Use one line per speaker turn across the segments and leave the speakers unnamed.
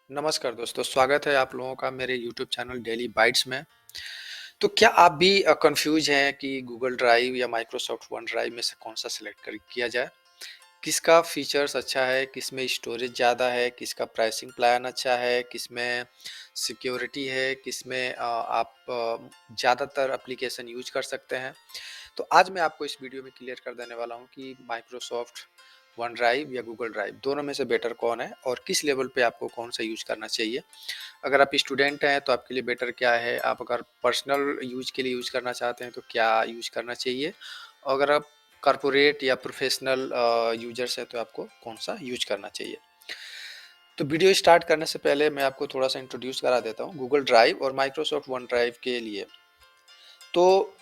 नमस्कार दोस्तों, स्वागत है आप लोगों का मेरे यूट्यूब चैनल डेली बाइट्स में। तो क्या आप भी कंफ्यूज हैं कि गूगल ड्राइव या माइक्रोसॉफ्ट वन ड्राइव में से कौन सा सिलेक्ट कर किया जाए? किसका फीचर्स अच्छा है, किसमें स्टोरेज ज़्यादा है, किसका प्राइसिंग प्लान अच्छा है, किसमें सिक्योरिटी है, किसमें आप ज़्यादातर एप्लीकेशन यूज कर सकते हैं। तो आज मैं आपको इस वीडियो में क्लियर कर देने वाला हूँ कि माइक्रोसॉफ्ट वन ड्राइव या गूगल ड्राइव दोनों में से बेटर कौन है और किस लेवल पे आपको कौन सा यूज करना चाहिए। अगर आप स्टूडेंट हैं तो आपके लिए बेटर क्या है, आप अगर पर्सनल यूज के लिए यूज करना चाहते हैं तो क्या यूज करना चाहिए, और अगर आप कॉरपोरेट या प्रोफेशनल यूजर्स हैं तो आपको कौन सा यूज करना चाहिए। तो वीडियो स्टार्ट करने से पहले मैं आपको थोड़ा सा इंट्रोड्यूस करा देता हूँ गूगल ड्राइव और माइक्रोसॉफ्ट वन ड्राइव के लिए। तो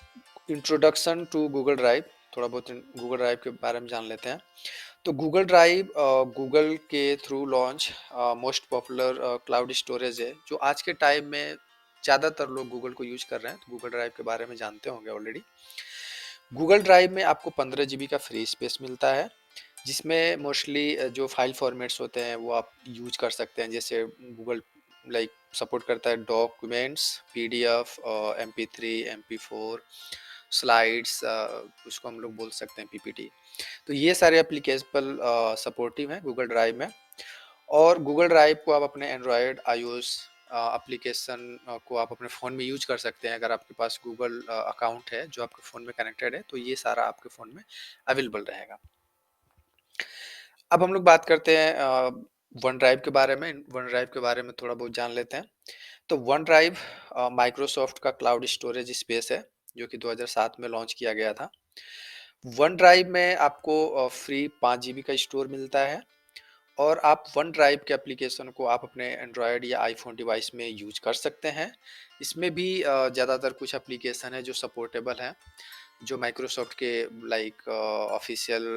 इंट्रोडक्शन टू गूगल ड्राइव, थोड़ा बहुत गूगल ड्राइव के बारे में जान लेते हैं। तो गूगल ड्राइव गूगल के through launch most popular cloud storage है जो आज के टाइम में ज़्यादातर लोग गूगल को यूज कर रहे हैं। तो गूगल ड्राइव के बारे में जानते होंगे ऑलरेडी। गूगल ड्राइव में आपको 15 GB का फ्री स्पेस मिलता है, जिसमें मोस्टली जो फाइल फॉर्मेट्स होते हैं वो आप यूज कर सकते हैं। जैसे गूगल लाइक सपोर्ट करता है documents, PDF, MP3, MP4, slides, उसको हम लोग बोल सकते हैं पीपीटी। तो ये सारे एप्लीकेबल सपोर्टिव हैं गूगल ड्राइव में। और गूगल ड्राइव को आप अपने एंड्रॉयड आईओएस एप्लीकेशन को आप अपने फ़ोन में यूज कर सकते हैं। अगर आपके पास गूगल अकाउंट है जो आपके फ़ोन में कनेक्टेड है तो ये सारा आपके फ़ोन में अवेलेबल रहेगा। अब हम लोग बात करते हैं वन ड्राइव के बारे में। वन ड्राइव के बारे में थोड़ा बहुत जान लेते हैं। तो वन ड्राइव माइक्रोसॉफ्ट का क्लाउड स्टोरेज स्पेस है जो कि 2007 में लॉन्च किया गया था। वन ड्राइव में आपको फ्री 5 GB का स्टोर मिलता है, और आप वन ड्राइव के एप्लीकेशन को आप अपने एंड्रॉयड या आईफोन डिवाइस में यूज कर सकते हैं। इसमें भी ज़्यादातर कुछ एप्लीकेशन है जो सपोर्टेबल हैं, जो माइक्रोसॉफ्ट के लाइक ऑफिशियल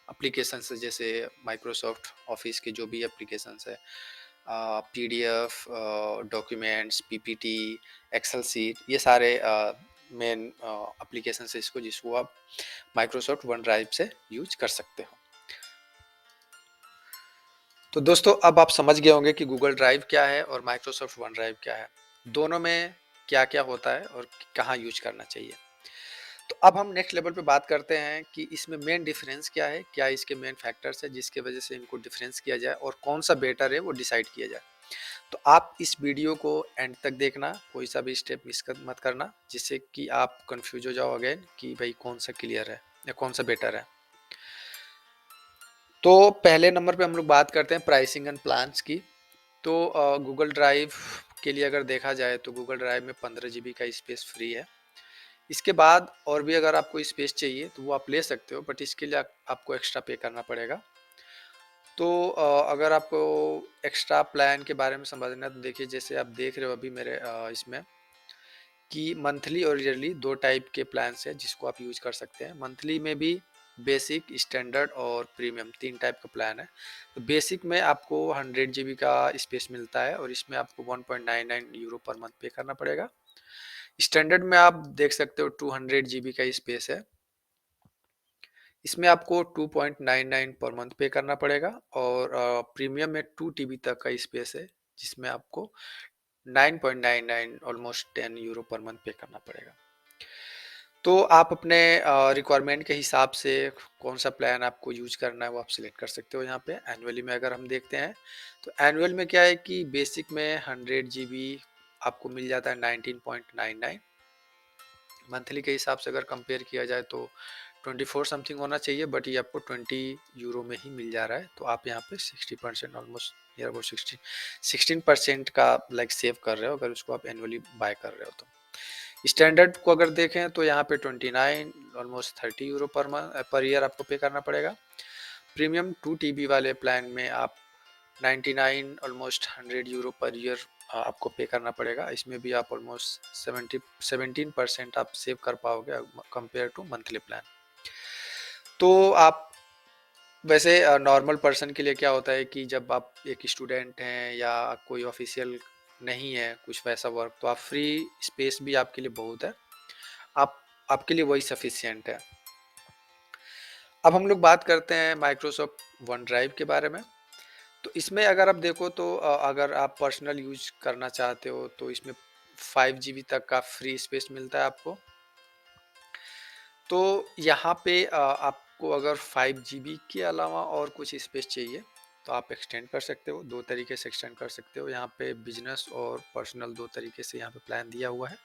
एप्लीकेशंस है। जैसे माइक्रोसॉफ्ट ऑफिस के जो भी एप्लीकेशंस है, PDF, documents, PPT, Excel sheet, ये सारे मेन एप्लीकेशंस है इसको जिसको आप माइक्रोसॉफ्ट वन ड्राइव से यूज कर सकते हो। तो दोस्तों अब आप समझ गए होंगे कि गूगल ड्राइव क्या है और माइक्रोसॉफ्ट वन ड्राइव क्या है, दोनों में क्या क्या होता है और कहाँ यूज करना चाहिए। तो अब हम नेक्स्ट लेवल पे बात करते हैं कि इसमें मेन डिफरेंस क्या है, क्या इसके मेन फैक्टर्स है जिसके वजह से इनको डिफरेंस किया जाए और कौन सा बेटर है वो डिसाइड किया जाए। तो आप इस वीडियो को एंड तक देखना, कोई सा भी स्टेप मिस मत करना, जिससे कि आप कंफ्यूज हो जाओ अगेन कि भाई कौन सा क्लियर है या कौन सा बेटर है। तो पहले नंबर पे हम लोग बात करते हैं प्राइसिंग एंड प्लान्स की। तो गूगल ड्राइव के लिए अगर देखा जाए तो गूगल ड्राइव में 15 GB का स्पेस फ्री है। इसके बाद और भी अगर आपको स्पेस चाहिए तो वो आप ले सकते हो, बट इसके लिए आपको एक्स्ट्रा पे करना पड़ेगा। तो अगर आपको एक्स्ट्रा प्लान के बारे में समझना है तो देखिए, जैसे आप देख रहे हो अभी मेरे इसमें कि मंथली और ईयरली दो टाइप के प्लान्स हैं जिसको आप यूज कर सकते हैं। मंथली में भी बेसिक, स्टैंडर्ड और प्रीमियम, तीन टाइप का प्लान है। तो बेसिक में आपको 100 GB का स्पेस मिलता है और इसमें आपको 1.99 यूरो पर मंथ पे करना पड़ेगा। स्टैंडर्ड में आप देख सकते हो 200 GB का स्पेस है, इसमें आपको 2.99 पर मंथ पे करना पड़ेगा। और प्रीमियम में 2 TB तक का स्पेस है जिसमें आपको 9.99 ऑलमोस्ट 10 यूरो पर मंथ पे करना पड़ेगा। तो आप अपने रिक्वायरमेंट के हिसाब से कौन सा प्लान आपको यूज करना है वो आप सिलेक्ट कर सकते हो। यहाँ पे एनुअली में अगर हम देखते हैं तो एनुअल में क्या है कि बेसिक में 100 GB आपको मिल जाता है 19.99। मंथली के हिसाब से अगर कंपेयर किया जाए तो 24 समथिंग होना चाहिए, बट ये आपको 20 यूरो में ही मिल जा रहा है। तो आप यहाँ पे 60% ऑलमोस्ट नियर अबाउट 16% का लाइक सेव कर रहे हो अगर उसको आप एनुअली बाय कर रहे हो तो। स्टैंडर्ड को अगर देखें तो यहाँ पे 29 ऑलमोस्ट 30 यूरो पर ईयर आपको पे करना पड़ेगा। प्रीमियम 2 TB वाले प्लान में आप 99 ऑलमोस्ट 100 यूरो पर ईयर आपको पे करना पड़ेगा। इसमें भी आप ऑलमोस्ट 17% आप सेव कर पाओगे कंपेयर टू मंथली प्लान। तो आप वैसे नॉर्मल पर्सन के लिए क्या होता है कि जब आप एक स्टूडेंट हैं या कोई ऑफिशियल नहीं है कुछ वैसा वर्क, तो आप फ्री स्पेस भी आपके लिए बहुत है, आप आपके लिए वही सफिशियंट है। अब हम लोग बात करते हैं माइक्रोसॉफ्ट वन ड्राइव के बारे में। तो इसमें अगर आप देखो तो अगर आप पर्सनल यूज़ करना चाहते हो तो इसमें 5 जीबी तक का फ्री स्पेस मिलता है आपको। तो यहाँ पे आपको अगर 5 जीबी के अलावा और कुछ स्पेस चाहिए तो आप एक्सटेंड कर सकते हो, 2 तरीके से एक्सटेंड कर सकते हो। यहाँ पे बिज़नेस और पर्सनल 2 तरीके से यहाँ पे प्लान दिया हुआ है।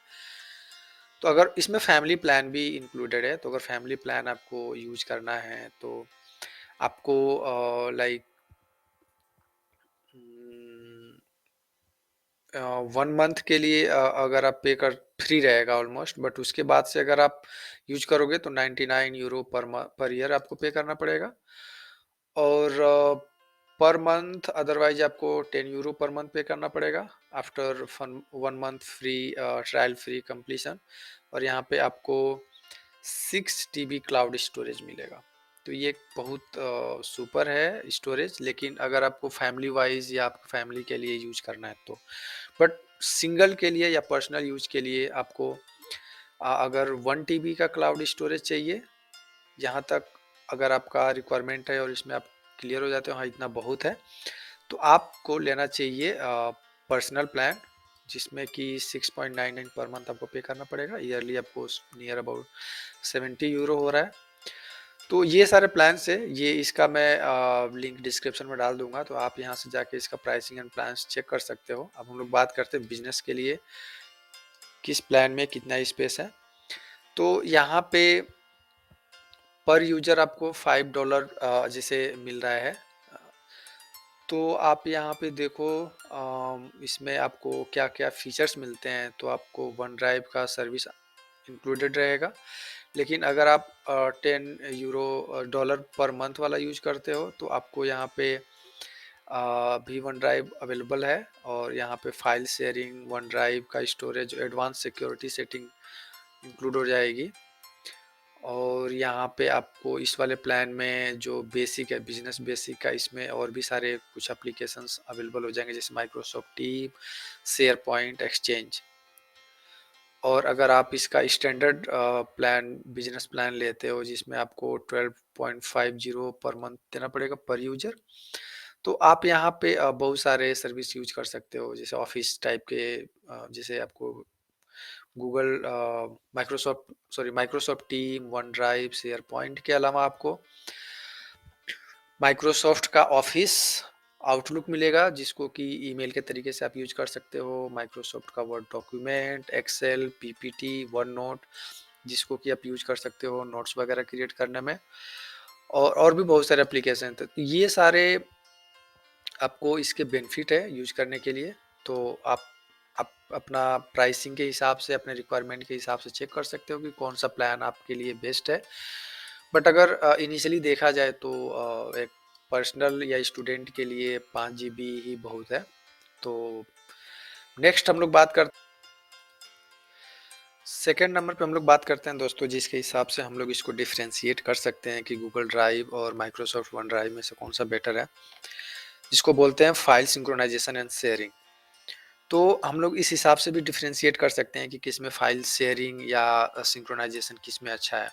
तो अगर इसमें फैमिली प्लान भी इंक्लूडेड है, तो अगर फैमिली प्लान आपको यूज़ करना है तो आपको लाइक 1 मंथ के लिए अगर आप पे कर फ्री रहेगा ऑलमोस्ट, बट उसके बाद से अगर आप यूज करोगे तो 99 यूरो पर ईयर आपको पे करना पड़ेगा। और पर मंथ अदरवाइज आपको 10 यूरो पर मंथ पे करना पड़ेगा after 1 month free trial free completion. और यहाँ पे आपको 6 TB क्लाउड स्टोरेज मिलेगा। तो ये बहुत सुपर है स्टोरेज, लेकिन अगर आपको फैमिली वाइज या आपकी फैमिली के लिए यूज करना है तो। बट सिंगल के लिए या पर्सनल यूज के लिए आपको अगर 1 TB का क्लाउड स्टोरेज चाहिए, यहाँ तक अगर आपका रिक्वायरमेंट है और इसमें आप क्लियर हो जाते हो हाँ इतना बहुत है, तो आपको लेना चाहिए पर्सनल प्लान, जिसमें कि 6.99 पर मंथ आपको पे करना पड़ेगा। ईयरली आपको नियर अबाउट 70 यूरो हो रहा है। तो ये सारे प्लान्स है, ये इसका मैं लिंक डिस्क्रिप्शन में डाल दूंगा, तो आप यहाँ से जाके इसका प्राइसिंग एंड प्लान्स चेक कर सकते हो। अब हम लोग बात करते हैं बिजनेस के लिए किस प्लान में कितना स्पेस है। तो यहाँ पे पर यूजर आपको $5 जैसे मिल रहा है। तो आप यहाँ पे देखो इसमें आपको क्या क्या फीचर्स मिलते हैं। तो आपको वन ड्राइव का सर्विस इंक्लूडेड रहेगा, लेकिन अगर आप 10 यूरो डॉलर पर मंथ वाला यूज करते हो तो आपको यहाँ पे भी वन ड्राइव अवेलेबल है। और यहाँ पे फाइल शेयरिंग, वन ड्राइव का storage, advance security setting include हो जाएगी। और यहाँ पे आपको इस वाले प्लान में जो बेसिक है बिजनेस बेसिक का, इसमें और भी सारे कुछ एप्लीकेशंस अवेलेबल हो जाएंगे जैसे Microsoft team, share point, exchange. और अगर आप इसका स्टैंडर्ड प्लान बिजनेस प्लान लेते हो जिसमें आपको 12.50 पर मंथ देना पड़ेगा पर यूजर, तो आप यहाँ पे बहुत सारे सर्विस यूज कर सकते हो जैसे ऑफिस टाइप के, जैसे आपको Google Microsoft team, one drive, share point के अलावा आपको माइक्रोसॉफ्ट का ऑफिस, आउटलुक मिलेगा जिसको कि ईमेल के तरीके से आप यूज कर सकते हो। माइक्रोसॉफ्ट का Word document, Excel, PPT, OneNote जिसको कि आप यूज कर सकते हो नोट्स वगैरह क्रिएट करने में। और भी बहुत सारे एप्लीकेशन हैं। तो ये सारे आपको इसके बेनिफिट है यूज करने के लिए। तो आप अपना प्राइसिंग के हिसाब से, अपने रिक्वायरमेंट के हिसाब से चेक कर सकते हो कि कौन सा प्लान आपके लिए बेस्ट है। बट अगर इनिशियली देखा जाए तो एक पर्सनल या स्टूडेंट के लिए 5 GB ही बहुत है। तो नेक्स्ट हम लोग बात कर सेकेंड नंबर पे हम लोग बात करते हैं दोस्तों, जिसके हिसाब से हम लोग इसको डिफ्रेंशिएट कर सकते हैं कि गूगल ड्राइव और माइक्रोसॉफ्ट वन ड्राइव में से कौन सा बेटर है, जिसको बोलते हैं फाइल सिंक्रोनाइजेशन एंड शेयरिंग। तो हम लोग इस हिसाब से भी डिफ्रेंशिएट कर सकते हैं कि किस में फाइल शेयरिंग या सिंक्रोनाइजेशन किस में अच्छा है।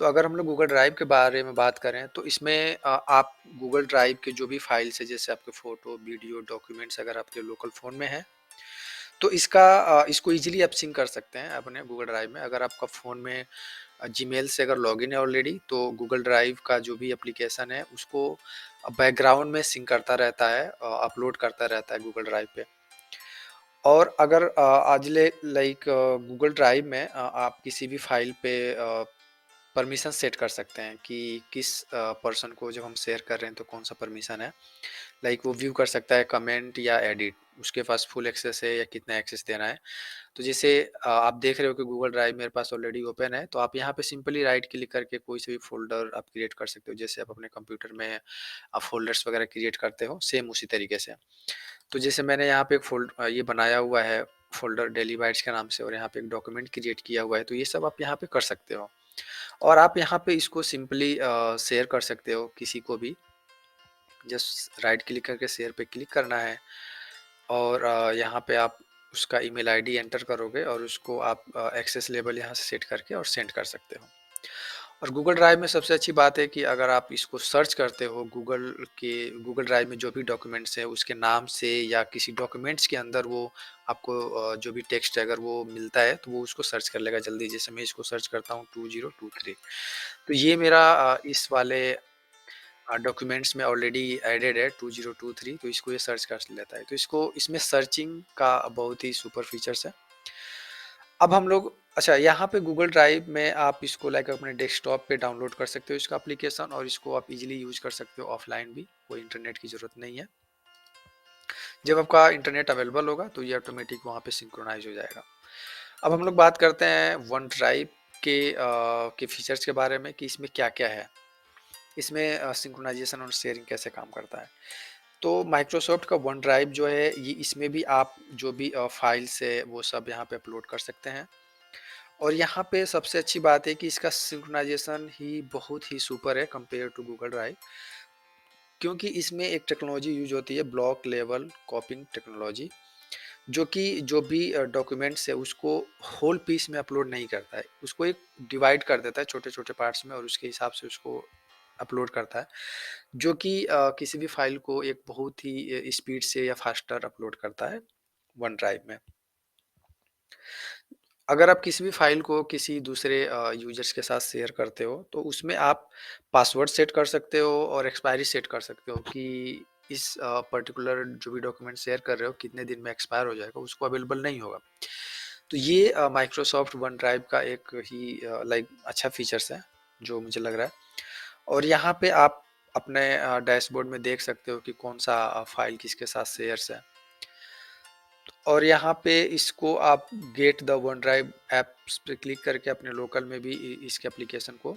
तो अगर हम लोग गूगल ड्राइव के बारे में बात करें तो इसमें आप गूगल ड्राइव के जो भी फाइल्स है जैसे आपके फ़ोटो, वीडियो, डॉक्यूमेंट्स अगर आपके लोकल फ़ोन में है तो इसको ईजिली आप सिंक कर सकते हैं अपने गूगल ड्राइव में। अगर आपका फ़ोन में जीमेल से अगर लॉगिन है ऑलरेडी तो गूगल ड्राइव का जो भी एप्लीकेशन है उसको बैकग्राउंड में सिंक करता रहता है, अपलोड करता रहता है गूगल ड्राइव पे। और अगर आज लाइक गूगल ड्राइव में आप किसी भी फाइल पे परमिशन सेट कर सकते हैं कि किस पर्सन को जब हम शेयर कर रहे हैं तो कौन सा परमिशन है। लाइक वो व्यू कर सकता है कमेंट या एडिट, उसके पास फुल एक्सेस है या कितना एक्सेस देना है। तो जैसे आप देख रहे हो कि गूगल ड्राइव मेरे पास ऑलरेडी ओपन है, तो आप यहाँ पे सिंपली राइट क्लिक करके कोई से भी फोल्डर आप क्रिएट कर सकते हो जैसे आप अपने कंप्यूटर में आप फोल्डर्स वगैरह क्रिएट करते हो सेम उसी तरीके से। तो जैसे मैंने यहाँ पे एक ये बनाया हुआ है फोल्डर डेली बाइट्स के नाम से, और यहाँ पे एक डॉक्यूमेंट क्रिएट किया हुआ है, तो ये सब आप यहाँ पे कर सकते हो। और आप यहाँ पे इसको सिंपली शेयर कर सकते हो किसी को भी। जस्ट राइट क्लिक करके शेयर पे क्लिक करना है और यहाँ पे आप उसका ईमेल आईडी एंटर करोगे और उसको आप एक्सेस लेवल यहाँ से सेट करके और सेंड कर सकते हो। और गूगल ड्राइव में सबसे अच्छी बात है कि अगर आप इसको सर्च करते हो गूगल ड्राइव में जो भी डॉक्यूमेंट्स है उसके नाम से या किसी डॉक्यूमेंट्स के अंदर वो आपको जो भी टेक्स्ट है अगर वो मिलता है तो वो उसको सर्च कर लेगा जल्दी। जैसे मैं इसको सर्च करता हूँ 2023, तो ये मेरा इस वाले डॉक्यूमेंट्स में ऑलरेडी एडेड है 2023, तो इसको ये सर्च कर लेता है। तो इसको इसमें सर्चिंग का बहुत ही सुपर फीचर्स है। अब हम लोग अच्छा, यहाँ पे गूगल ड्राइव में आप इसको लाइक अपने डेस्कटॉप पे डाउनलोड कर सकते हो इसका एप्लीकेशन, और इसको आप इजीली यूज कर सकते हो ऑफलाइन भी, कोई इंटरनेट की ज़रूरत नहीं है। जब आपका इंटरनेट अवेलेबल होगा तो ये ऑटोमेटिक वहाँ पे सिंक्रोनाइज हो जाएगा। अब हम लोग बात करते हैं वन ड्राइव के फीचर्स के बारे में कि इसमें क्या क्या है, इसमें सिंक्रोनाइजेशन और शेयरिंग कैसे काम करता है। तो माइक्रोसॉफ्ट का वन ड्राइव जो है ये, इसमें भी आप जो भी फाइल्स है वो सब यहाँ पे अपलोड कर सकते हैं। और यहाँ पे सबसे अच्छी बात है कि इसका सिंक्रोनाइजेशन ही बहुत ही सुपर है कंपेयर टू गूगल ड्राइव, क्योंकि इसमें एक टेक्नोलॉजी यूज होती है ब्लॉक लेवल कॉपिंग टेक्नोलॉजी, जो कि जो भी डॉक्यूमेंट्स है उसको होल पीस में अपलोड नहीं करता है, उसको एक डिवाइड कर देता है छोटे छोटे पार्ट्स में और उसके हिसाब से उसको अपलोड करता है, जो कि किसी भी फाइल को एक बहुत ही स्पीड से या फास्टर अपलोड करता है वन ड्राइव में। अगर आप किसी भी फाइल को किसी दूसरे यूजर्स के साथ शेयर करते हो तो उसमें आप पासवर्ड सेट कर सकते हो और एक्सपायरी सेट कर सकते हो कि इस पर्टिकुलर जो भी डॉक्यूमेंट शेयर कर रहे हो कितने दिन में एक्सपायर हो जाएगा, उसको अवेलेबल नहीं होगा। तो ये माइक्रोसॉफ्ट वन ड्राइव का एक ही लाइक अच्छा फीचर्स है जो मुझे लग रहा है। और यहाँ पे आप अपने डैशबोर्ड में देख सकते हो कि कौन सा फाइल किसके साथ शेयर्स है। और यहाँ पे इसको आप get the one drive apps पे क्लिक करके अपने लोकल में भी इसके एप्लीकेशन को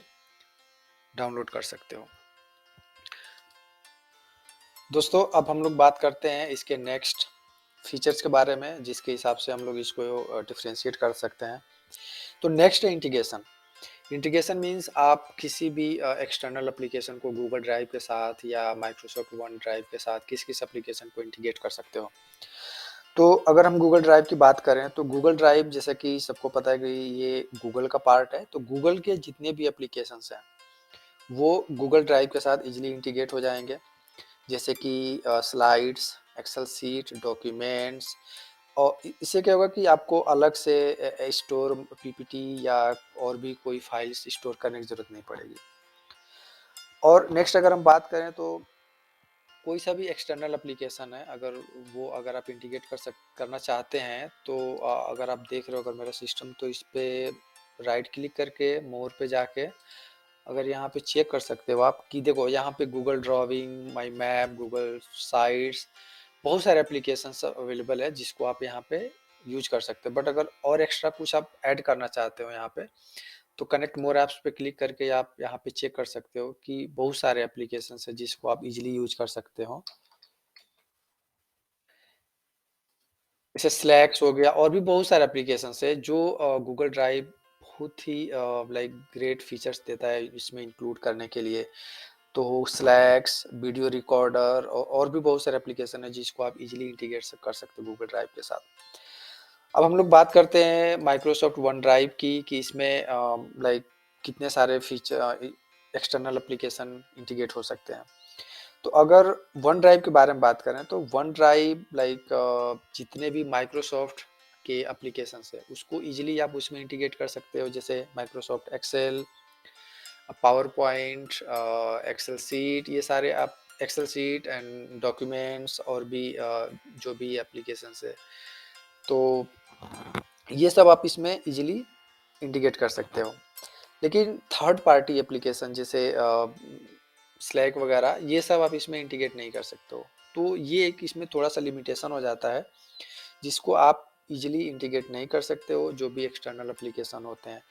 डाउनलोड कर सकते हो। दोस्तों अब हम लोग बात करते हैं इसके नेक्स्ट फीचर्स के बारे में, जिसके हिसाब से हम लोग इसको डिफ्रेंशिएट कर सकते हैं। तो नेक्स्ट है इंटीग्रेशन। इंटीग्रेशन मीन्स आप किसी भी एक्सटर्नल एप्लीकेशन को गूगल ड्राइव के साथ या माइक्रोसॉफ्ट वन ड्राइव के साथ किस किस एप्लीकेशन को इंटीग्रेट कर सकते हो। तो अगर हम गूगल ड्राइव की बात करें तो गूगल ड्राइव जैसा कि सबको पता है कि ये गूगल का पार्ट है, तो गूगल के जितने भी एप्लीकेशंस हैं वो गूगल ड्राइव के साथ इजीली इंटीग्रेट हो जाएंगे, जैसे कि स्लाइड्स, एक्सेल सीट, डॉक्यूमेंट्स। और इससे क्या होगा कि आपको अलग से स्टोर पीपीटी या और भी कोई फाइल्स स्टोर करने की ज़रूरत नहीं पड़ेगी। और नेक्स्ट अगर हम बात करें तो कोई सा भी एक्सटर्नल एप्लीकेशन है, अगर आप इंटीग्रेट करना चाहते हैं तो अगर आप देख रहे हो अगर मेरा सिस्टम, तो इस पे राइट क्लिक करके मोर पे जाके अगर यहाँ पे चेक कर सकते हो आप कि देखो यहाँ पे गूगल ड्राइंग, माई मैप, गूगल साइट्स, बहुत सारे एप्लीकेशंस अवेलेबल है जिसको आप यहाँ पे यूज कर सकते हो। बट अगर और एक्स्ट्रा कुछ आप ऐड करना चाहते हो यहाँ पे, तो कनेक्ट मोर ऐप्स पे क्लिक करके आप यहाँ पे चेक कर सकते हो कि बहुत सारे एप्लीकेशन है जिसको आप इजीली यूज कर सकते हो। जैसे स्लैक्स हो गया और भी बहुत सारे एप्लीकेशन है जो गूगल ड्राइव बहुत ही लाइक ग्रेट फीचर्स देता है इसमें इंक्लूड करने के लिए। तो स्लैक्स, वीडियो रिकॉर्डर और भी बहुत सारे एप्लीकेशन है जिसको आप इजीली इंटीग्रेट कर सकते हो गूगल ड्राइव के साथ। अब हम लोग बात करते हैं माइक्रोसॉफ्ट वन ड्राइव की कि इसमें लाइक कितने सारे फीचर एक्सटर्नल एप्लीकेशन इंटीग्रेट हो सकते हैं। तो अगर वन ड्राइव के बारे में बात करें तो वन ड्राइव लाइक जितने भी माइक्रोसॉफ्ट के एप्लीकेशंस है उसको इजीली आप उसमें इंटीग्रेट कर सकते हो, जैसे Microsoft Excel, PowerPoint, Excel sheet, ये सारे आप एक्सेल सीट एंड डॉक्यूमेंट्स और भी जो भी एप्लीकेशंस है तो ये सब आप इसमें इजीली इंटीग्रेट कर सकते हो। लेकिन थर्ड पार्टी एप्लीकेशन जैसे स्लैक वगैरह ये सब आप इसमें इंटीग्रेट नहीं कर सकते हो। तो ये एक इसमें थोड़ा सा लिमिटेशन हो जाता है जिसको आप इजीली इंटीग्रेट नहीं कर सकते हो जो भी एक्सटर्नल एप्लीकेशन होते हैं।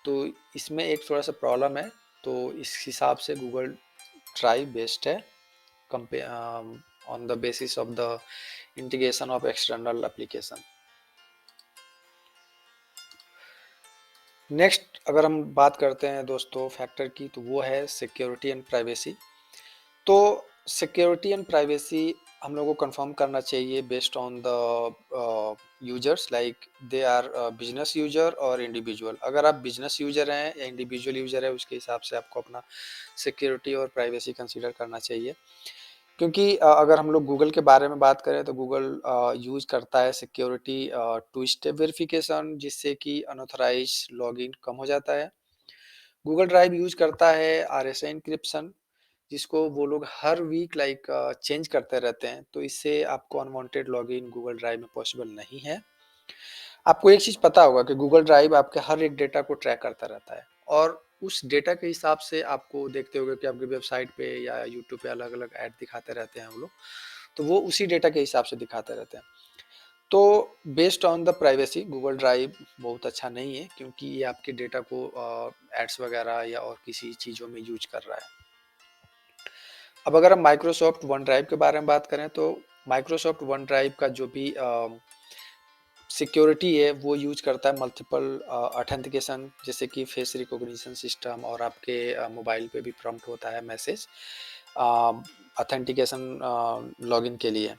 तो इसमें एक थोड़ा सा प्रॉब्लम है। तो इस हिसाब से गूगल ड्राइव बेस्ट है compare on the basis of the integration of external application. Next अगर हम बात करते हैं दोस्तों फैक्टर की, तो वो है सिक्योरिटी एंड प्राइवेसी। तो सिक्योरिटी एंड प्राइवेसी हम लोगों को कंफर्म करना चाहिए based on the users, like they are business user और इंडिविजुअल। अगर आप बिजनेस यूजर हैं या इंडिविजुअल यूजर है, उसके हिसाब से आपको अपना सिक्योरिटी और प्राइवेसी कंसीडर करना चाहिए। क्योंकि अगर हम लोग गूगल के बारे में बात करें तो गूगल यूज़ करता है सिक्योरिटी टू स्टेप वेरिफिकेशन, जिससे कि अनऑथराइज लॉगिन कम हो जाता है। गूगल ड्राइव यूज़ करता है आरएसए इंक्रिप्शन, जिसको वो लोग हर वीक लाइक चेंज करते रहते हैं, तो इससे आपको अनवांटेड लॉगिन गूगल ड्राइव में पॉसिबल नहीं है। आपको एक चीज़ पता होगा कि गूगल ड्राइव आपके हर एक डेटा को ट्रैक करता रहता है, और उस डेटा के हिसाब से आपको देखते होंगे कि आपकी वेबसाइट पे या यूट्यूब पे अलग अलग ऐड दिखाते रहते हैं वो लोग, तो वो उसी डेटा के हिसाब से दिखाते रहते हैं। तो based on the privacy Google drive बहुत अच्छा नहीं है, क्योंकि ये आपके डेटा को एड्स वगैरह या और किसी चीज़ों में यूज कर रहा है। अब अगर हम माइक्रोसॉफ्ट वन ड्राइव के बारे में बात करें तो माइक्रोसॉफ्ट वन ड्राइव का जो भी सिक्योरिटी है वो यूज करता है मल्टीपल ऑथेंटिकेशन, जैसे कि फेस रिकॉग्निशन सिस्टम, और आपके मोबाइल पे भी प्रॉम्प्ट होता है मैसेज ऑथेंटिकेशन लॉगिन के लिए।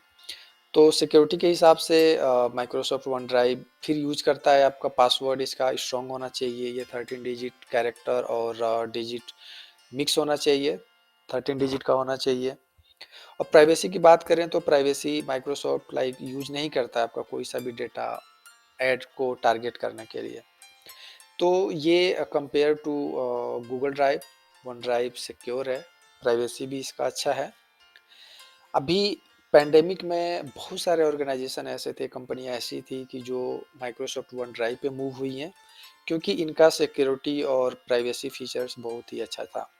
तो सिक्योरिटी के हिसाब से माइक्रोसॉफ्ट वन ड्राइव फिर यूज करता है आपका पासवर्ड इसका स्ट्रॉन्ग होना चाहिए, ये 13 डिजिट कैरेक्टर और डिजिट मिक्स होना चाहिए, 13 डिजिट का होना चाहिए। और प्राइवेसी की बात करें तो प्राइवेसी माइक्रोसॉफ्ट लाइक यूज नहीं करता आपका कोई सा भी डेटा ऐड को टारगेट करने के लिए। तो ये compare to Google Drive, OneDrive secure है, प्राइवेसी भी इसका अच्छा है। अभी पैंडेमिक में बहुत सारे ऑर्गेनाइजेशन ऐसे थे, कंपनियां ऐसी थी कि जो माइक्रोसॉफ्ट वन ड्राइव पे मूव हुई हैं, क्योंकि इनका सिक्योरिटी और प्राइवेसी फीचर्स बहुत ही अच्छा था।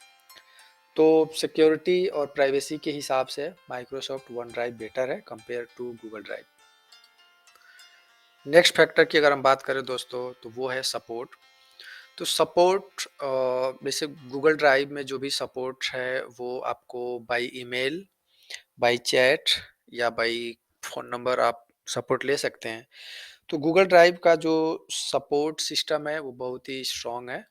तो सिक्योरिटी और प्राइवेसी के हिसाब से माइक्रोसॉफ्ट वन ड्राइव बेटर है compare to Google Drive. Next factor की अगर हम बात करें दोस्तों, तो वो है सपोर्ट। तो सपोर्ट जैसे गूगल ड्राइव में जो भी सपोर्ट है वो आपको बाय ईमेल, बाय चैट या बाय फ़ोन नंबर आप सपोर्ट ले सकते हैं। तो गूगल ड्राइव का जो सपोर्ट सिस्टम है वो बहुत ही स्ट्रॉन्ग है,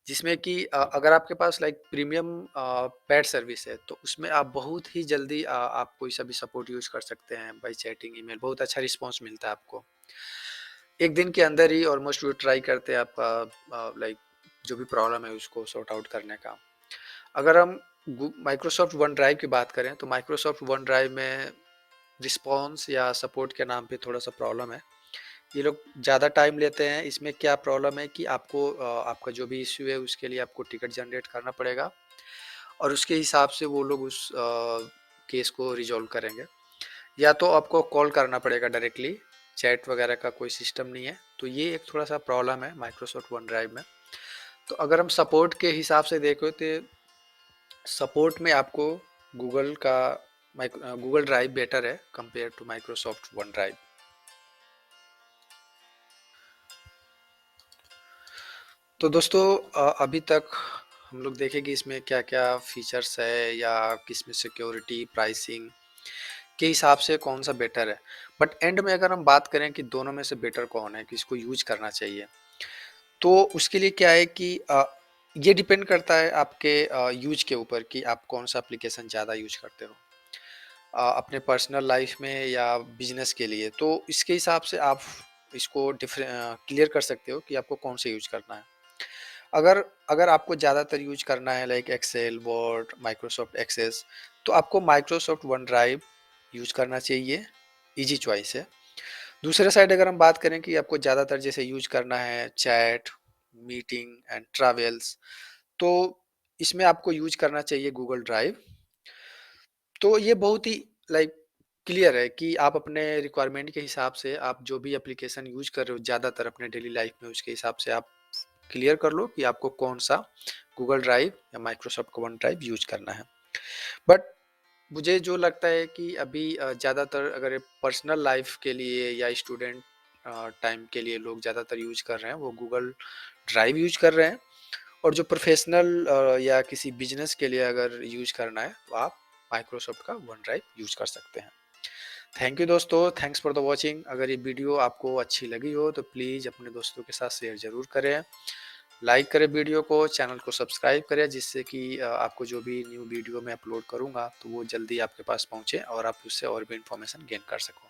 जिसमें कि अगर आपके पास लाइक प्रीमियम पेड सर्विस है तो उसमें आप बहुत ही जल्दी आप कोई सा भी सपोर्ट यूज़ कर सकते हैं बाय चैटिंग, ईमेल, बहुत अच्छा रिस्पॉन्स मिलता है आपको। एक दिन के अंदर ही ऑलमोस्ट वो ट्राई करते हैं आपका लाइक जो भी प्रॉब्लम है उसको सॉर्ट आउट करने का। अगर हम माइक्रोसॉफ्ट वन ड्राइव की बात करें तो माइक्रोसॉफ्ट वन ड्राइव में रिस्पॉन्स या सपोर्ट के नाम पे थोड़ा सा प्रॉब्लम है। ये लोग ज़्यादा टाइम लेते हैं। इसमें क्या प्रॉब्लम है कि आपको आपका जो भी इश्यू है उसके लिए आपको टिकट जनरेट करना पड़ेगा, और उसके हिसाब से वो लोग उस केस को रिजॉल्व करेंगे, या तो आपको कॉल करना पड़ेगा डायरेक्टली, चैट वगैरह का कोई सिस्टम नहीं है। तो ये एक थोड़ा सा प्रॉब्लम है माइक्रोसॉफ्ट वन ड्राइव में। तो अगर हम सपोर्ट के हिसाब से देखें तो सपोर्ट में आपको गूगल का गूगल ड्राइव बेटर है compare to Microsoft OneDrive. तो दोस्तों अभी तक हम लोग देखें कि इसमें क्या क्या फीचर्स है या किसमें सिक्योरिटी प्राइसिंग के हिसाब से कौन सा बेटर है। बट एंड में अगर हम बात करें कि दोनों में से बेटर कौन है, किसको यूज करना चाहिए, तो उसके लिए क्या है कि ये डिपेंड करता है आपके यूज के ऊपर कि आप कौन सा एप्लीकेशन ज़्यादा यूज करते हो अपने पर्सनल लाइफ में या बिजनेस के लिए। तो इसके हिसाब से आप इसको क्लियर कर सकते हो कि आपको कौन सा यूज करना है। अगर अगर आपको ज़्यादातर यूज करना है like Excel, Word, Microsoft Access, तो आपको माइक्रोसॉफ्ट वन ड्राइव यूज करना चाहिए, इजी चॉइस है। दूसरे साइड अगर हम बात करें कि आपको ज़्यादातर जैसे यूज करना है चैट, मीटिंग एंड ट्रैवल्स, तो इसमें आपको यूज करना चाहिए गूगल ड्राइव। तो ये बहुत ही लाइक क्लियर है कि आप अपने रिक्वायरमेंट के हिसाब से आप जो भी एप्लीकेशन यूज कर रहे हो ज़्यादातर अपने डेली लाइफ में, उसके हिसाब से आप क्लियर कर लो कि आपको कौन सा गूगल ड्राइव या माइक्रोसॉफ्ट का वन ड्राइव यूज करना है। बट मुझे जो लगता है कि अभी ज़्यादातर अगर पर्सनल लाइफ के लिए या स्टूडेंट टाइम के लिए लोग ज़्यादातर यूज कर रहे हैं वो गूगल ड्राइव यूज कर रहे हैं, और जो प्रोफेशनल या किसी बिजनेस के लिए अगर यूज करना है तो आप माइक्रोसॉफ्ट का वन ड्राइव यूज कर सकते हैं। थैंक यू दोस्तों, थैंक्स फॉर द वॉचिंग। अगर ये वीडियो आपको अच्छी लगी हो तो प्लीज़ अपने दोस्तों के साथ शेयर ज़रूर करें। लाइक करें वीडियो को, चैनल को सब्सक्राइब करें जिससे कि आपको जो भी न्यू वीडियो मैं अपलोड करूँगा तो वो जल्दी आपके पास पहुँचे और आप उससे और भी इन्फॉर्मेशन गेन कर सको।